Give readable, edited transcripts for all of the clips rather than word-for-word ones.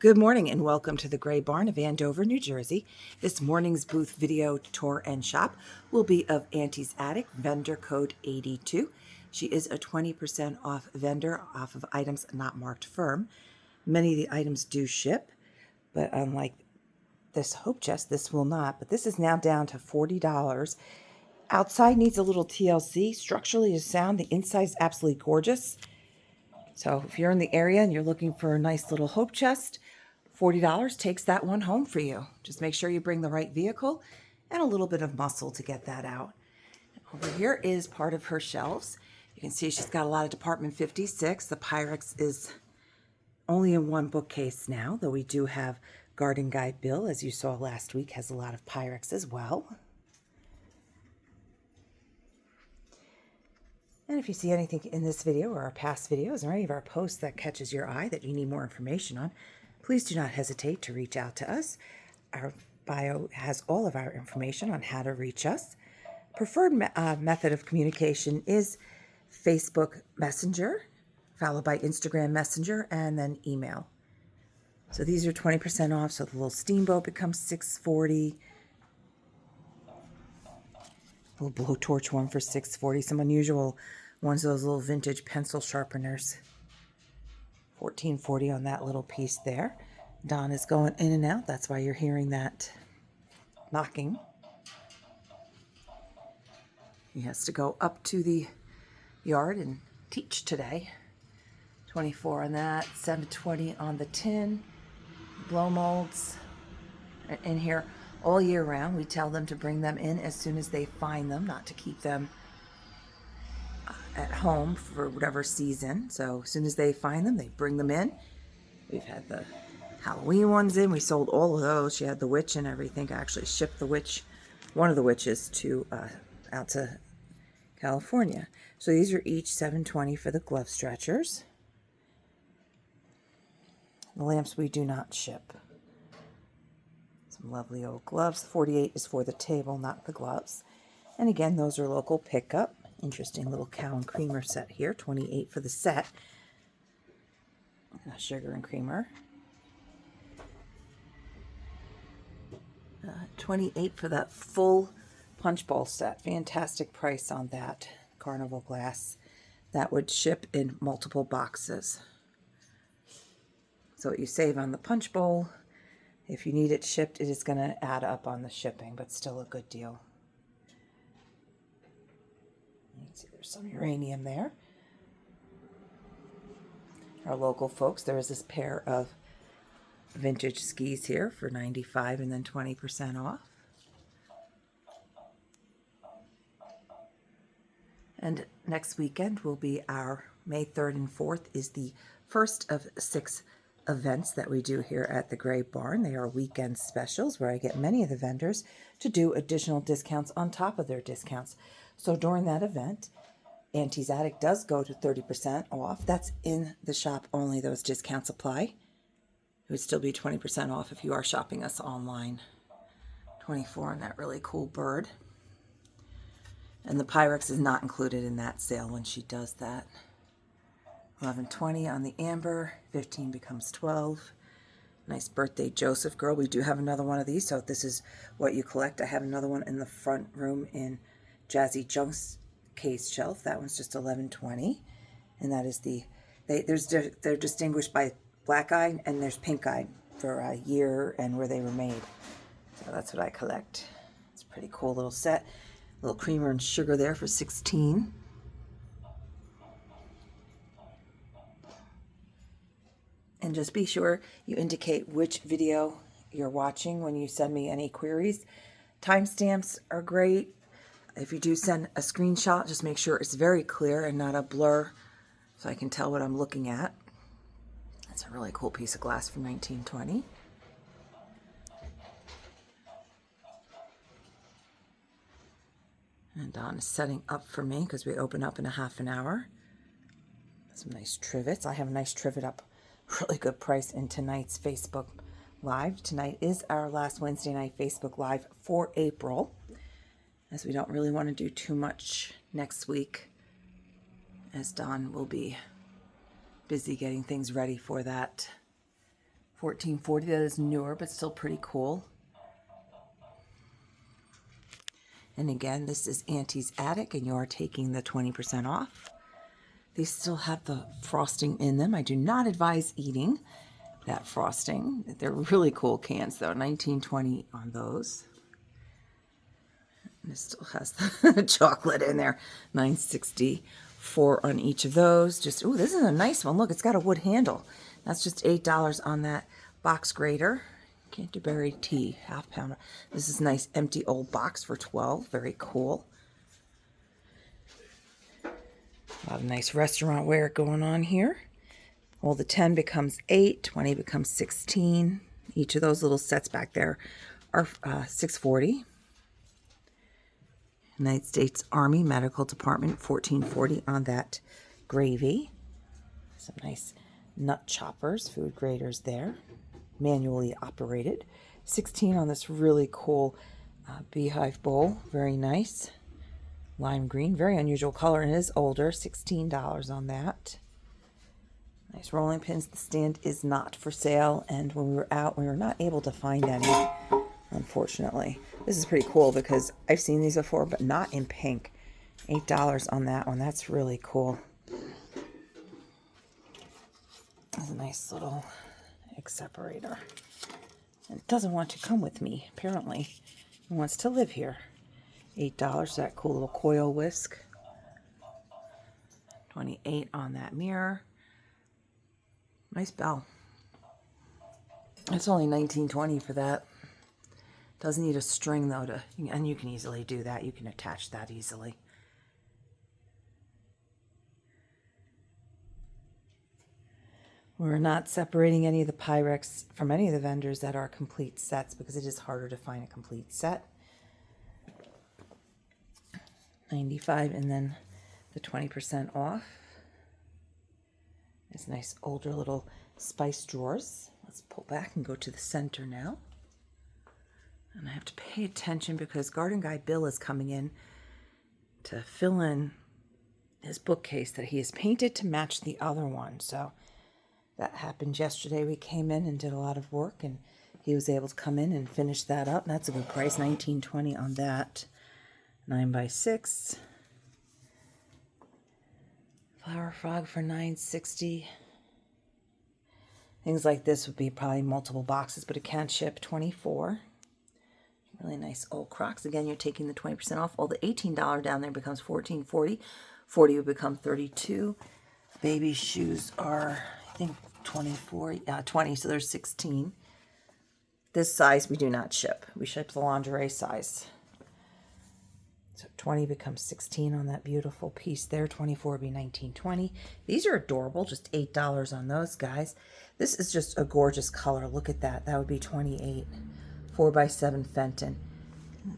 Good morning and welcome to the GreybBarn of Andover, New Jersey. This morning's booth video tour and shop will be of Auntie's Attic, vendor code 82. She is a 20% off vendor off of items not marked firm. Many of the items do ship, but unlike this hope chest, this will not. But this is now down to $40. Outside needs a little TLC. Structurally is sound. The inside is absolutely gorgeous. So if you're in the area and you're looking for a nice little hope chest, $40 takes that one home for you. Just make sure you bring the right vehicle and a little bit of muscle to get that out. Over here is part of her shelves. You can see she's got a lot of Department 56. The Pyrex is only in one bookcase now, though we do have Garden Guide Bill, as you saw last week, has a lot of Pyrex as well. And if you see anything in this video or our past videos or any of our posts that catches your eye that you need more information on, please do not hesitate to reach out to us. Our bio has all of our information on how to reach us. Preferred method of communication is Facebook Messenger, followed by Instagram Messenger, and then email. So these are 20% off, so the little steamboat becomes $6.40. Little blowtorch one for $6.40. Some unusual ones, those little vintage pencil sharpeners. $14.40 on that little piece there. Don is going in and out. That's why you're hearing that knocking. He has to go up to the yard and teach today. $24 on that. $7.20 on the tin. Blow molds in here all year round. We tell them to bring them in as soon as they find them, not to keep them at home for whatever season. So as soon as they find them, they bring them in. We've had the Halloween ones in. We sold all of those. She had the witch and everything. I actually shipped the witch, one of the witches, to out to California. So these are each $7.20 for the glove stretchers. The lamps we do not ship. Some lovely old gloves. $48 is for the table, not the gloves. And again, those are local pickup. Interesting little cow and creamer set here. $28 for the set. Sugar and creamer. $28 for that full punch bowl set. Fantastic price on that. Carnival glass. That would ship in multiple boxes. So what you save on the punch bowl, if you need it shipped, it is going to add up on the shipping, but still a good deal. You can see there's some uranium there. Our local folks, there is this pair of vintage skis here for $95 and then 20% off. And next weekend will be our May 3rd and 4th is the first of 6 events that we do here at the GreybBarn. They are weekend specials where I get many of the vendors to do additional discounts on top of their discounts. So during that event, Auntie's Attic does go to 30% off. That's in the shop only. Those discounts apply. It would still be 20% off if you are shopping us online. $24 on that really cool bird. And the Pyrex is not included in that sale when she does that. $11.20 on the amber. 15 becomes 12. Nice birthday Joseph girl. We do have another one of these, so if this is what you collect, I have another one in the front room in Jazzy Junk's case shelf. That one's just $11.20, and that is they're distinguished by black eye and there's pink eye for a year and where they were made. So that's what I collect. It's a pretty cool little set. A little creamer and sugar there for $16. And just be sure you indicate which video you're watching when you send me any queries. Timestamps are great. If you do send a screenshot, just make sure it's very clear and not a blur so I can tell what I'm looking at. That's a really cool piece of glass from 1920. And Don is setting up for me because we open up in a half an hour. Some nice trivets. I have a nice trivet up. Really good price in tonight's Facebook Live. Tonight is our last Wednesday night Facebook Live for April, as we don't really want to do too much next week, as Don will be busy getting things ready for that $14.40. That is newer, but still pretty cool. And again, this is Auntie's Attic, and you are taking the 20% off. These still have the frosting in them. I do not advise eating that frosting. They're really cool cans, though. $19.20 on those. And it still has the chocolate in there. $9.64 on each of those. Just, ooh, this is a nice one. Look, it's got a wood handle. That's just $8 on that box grater. Canterbury tea, half pound. This is a nice empty old box for $12. Very cool. A lot of nice restaurant wear going on here. Well, the 10 becomes 8, 20 becomes 16. Each of those little sets back there are $6.40. United States Army Medical Department, $14.40 on that gravy. Some nice nut choppers, food graters there, manually operated. $16 on this really cool beehive bowl, very nice. Lime green, very unusual color, and it is older. $16 on that. Nice rolling pins. The stand is not for sale, and when we were out, we were not able to find any, unfortunately. This is pretty cool because I've seen these before, but not in pink. $8 on that one. That's really cool. That's a nice little egg separator. It doesn't want to come with me, apparently. It wants to live here. $8, that cool little coil whisk. $28 on that mirror. Nice bell. It's only $19.20 for that. Doesn't need a string though, and you can easily do that. You can attach that easily. We're not separating any of the Pyrex from any of the vendors that are complete sets because it is harder to find a complete set. $95, and then the 20% off. This nice older little spice drawers. Let's pull back and go to the center now. And I have to pay attention because Garden Guy Bill is coming in to fill in his bookcase that he has painted to match the other one. So that happened yesterday. We came in and did a lot of work, and he was able to come in and finish that up. And that's a good price, $19.20 on that. 9x6. Flower frog for $9.60. Things like this would be probably multiple boxes, but it can ship. $24. Really nice old Crocs. Again, you're taking the 20% off. All the $18 down there becomes $14.40. $40 would become $32. Baby shoes are, I think, $20, so there's $16. This size we do not ship. We ship the lingerie size. So 20 becomes 16 on that beautiful piece there. 24 would be $19.20. These are adorable, just $8 on those guys. This is just a gorgeous color. Look at that. That would be $28. 4x7 Fenton.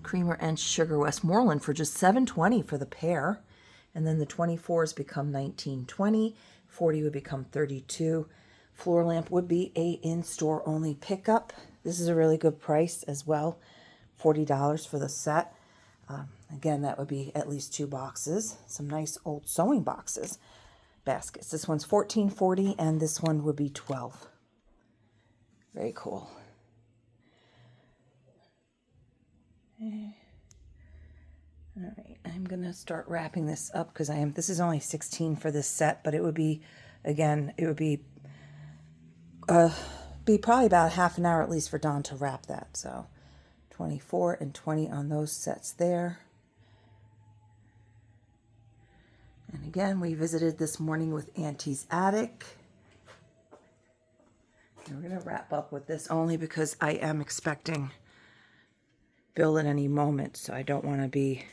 Creamer and Sugar Westmoreland for just $7.20 for the pair. And then the 24s become $19.20. 40 would become $32. Floor lamp would be a in-store only pickup. This is a really good price as well. $40 for the set. Again, that would be at least 2 boxes. Some nice old sewing boxes. Baskets. This one's $14.40 and this one would be $12. Very cool. Okay. All right, I'm going to start wrapping this up because this is only $16 for this set, but it would be, again, it would be probably about half an hour at least for Dawn to wrap that. So 24 and 20 on those sets there. And again, we visited this morning with Auntie's Attic. And we're going to wrap up with this only because I am expecting Bill at any moment, so I don't want to be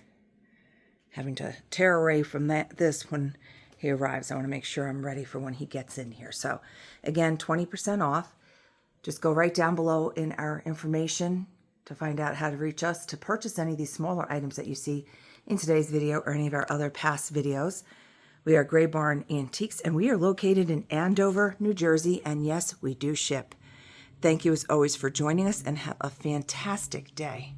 having to tear away from this when he arrives. I want to make sure I'm ready for when he gets in here. So again, 20% off. Just go right down below in our information to find out how to reach us to purchase any of these smaller items that you see in today's video or any of our other past videos. We are GreybBarn Antiques, and we are located in Andover, New Jersey, and yes, we do ship. Thank you as always for joining us, and have a fantastic day.